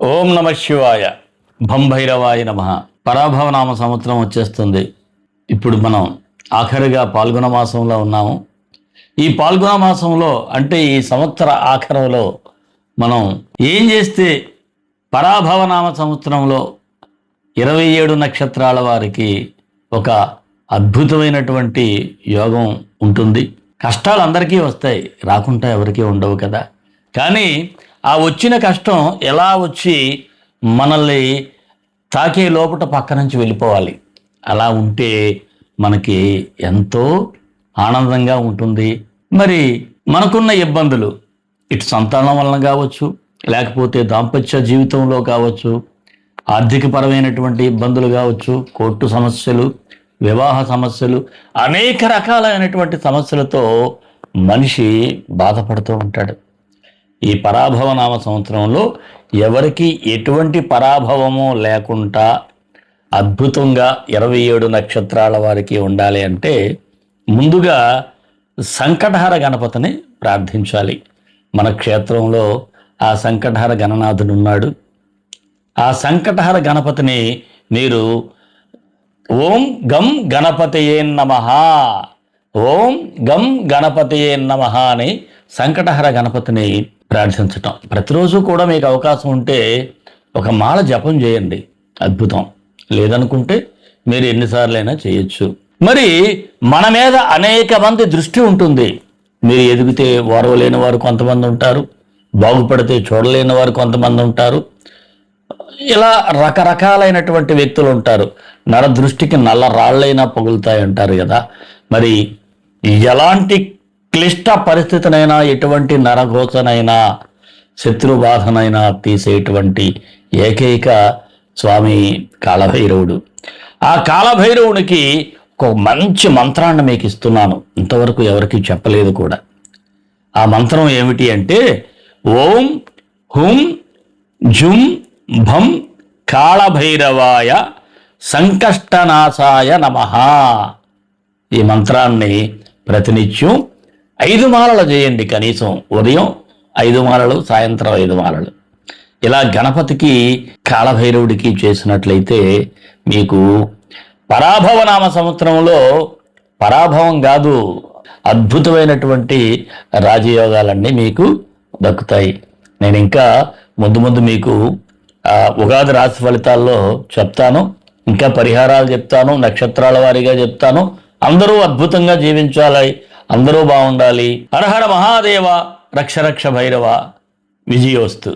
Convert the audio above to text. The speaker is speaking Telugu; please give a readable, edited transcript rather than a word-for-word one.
ఓం నమ శివాయ. భంభైరవాయ నమ. పరాభవనామ సంవత్సరం వచ్చేస్తుంది. ఇప్పుడు మనం ఆఖరిగా పాల్గొన మాసంలో ఉన్నాము. ఈ పాల్గొన మాసంలో అంటే ఈ సంవత్సర ఆఖరంలో మనం ఏం చేస్తే పరాభవనామ సంవత్సరంలో 27 నక్షత్రాల వారికి ఒక అద్భుతమైనటువంటి యోగం ఉంటుంది. కష్టాలు అందరికీ వస్తాయి, రాకుండా ఎవరికీ ఉండవు కదా. కానీ ఆ వచ్చిన కష్టం ఎలా వచ్చి మనల్ని తాకే లోపల పక్క నుంచి వెళ్ళిపోవాలి. అలా ఉంటే మనకి ఎంతో ఆనందంగా ఉంటుంది. మరి మనకున్న ఇబ్బందులు ఇటు సంతానం వలన కావచ్చు, లేకపోతే దాంపత్య జీవితంలో కావచ్చు, ఆర్థికపరమైనటువంటి ఇబ్బందులు కావచ్చు, కోర్టు సమస్యలు, వివాహ సమస్యలు, అనేక రకాలైనటువంటి సమస్యలతో మనిషి బాధపడుతూ ఉంటాడు. ఈ పరాభవనామ సంవత్సరంలో ఎవరికి ఎటువంటి పరాభవము లేకుండా అద్భుతంగా 27 నక్షత్రాల వారికి ఉండాలి అంటే ముందుగా సంకటహర గణపతిని ప్రార్థించాలి. మన క్షేత్రంలో ఆ సంకటహర గణనాథుడు ఉన్నాడు. ఆ సంకటహర గణపతిని మీరు ఓం గం గణపతయే నమః, ఓం గం గణపతయే నమః అని సంకటహర గణపతిని ప్రార్థించటం. ప్రతిరోజు కూడా మీకు అవకాశం ఉంటే ఒక మాల జపం చేయండి, అద్భుతం. లేదనుకుంటే మీరు ఎన్నిసార్లైనా చేయొచ్చు. మరి మన మీద అనేక మంది దృష్టి ఉంటుంది. మీరు ఎదిగితే ఓర్వలేని వారు కొంతమంది ఉంటారు, బాగుపడితే చూడలేని వారు కొంతమంది ఉంటారు. ఇలా రకరకాలైనటువంటి వ్యక్తులు ఉంటారు. నర దృష్టికి నల్ల రాళ్ళైనా పగులుతాయి అంటారు కదా. మరి ఎలాంటి క్లిష్ట పరిస్థితినైనా, ఎటువంటి నరఘోషనైనా, శత్రుబాధనైనా తీసేటువంటి ఏకైక స్వామి కాలభైరవుడు. ఆ కాలభైరవునికి ఒక మంచి మంత్రాన్ని మీకు ఇస్తున్నాను, ఇంతవరకు ఎవరికి చెప్పలేదు కూడా. ఆ మంత్రం ఏమిటి అంటే ఓం హుం జుం భం కాళభైరవాయ సంకష్టనాశాయ నమః. ఈ మంత్రాన్ని ప్రతినిత్యం 5 మాలలు చేయండి. కనీసం ఉదయం 5 మాలలు, సాయంత్రం 5 మాలలు. ఇలా గణపతికి కాళభైరవుడికి చేసినట్లయితే మీకు పరాభవనామ సంవత్సరంలో పరాభవం కాదు, అద్భుతమైనటువంటి రాజయోగాలన్నీ మీకు దక్కుతాయి. నేను ఇంకా ముందు మీకు ఉగాది రాశి ఫలితాల్లో చెప్తాను, ఇంకా పరిహారాలు చెప్తాను, నక్షత్రాల వారీగా చెప్తాను. అందరూ అద్భుతంగా జీవించాలి, అందరూ బాగుండాలి. హర హర మహాదేవ, రక్ష రక్ష భైరవ, విజయోస్తు.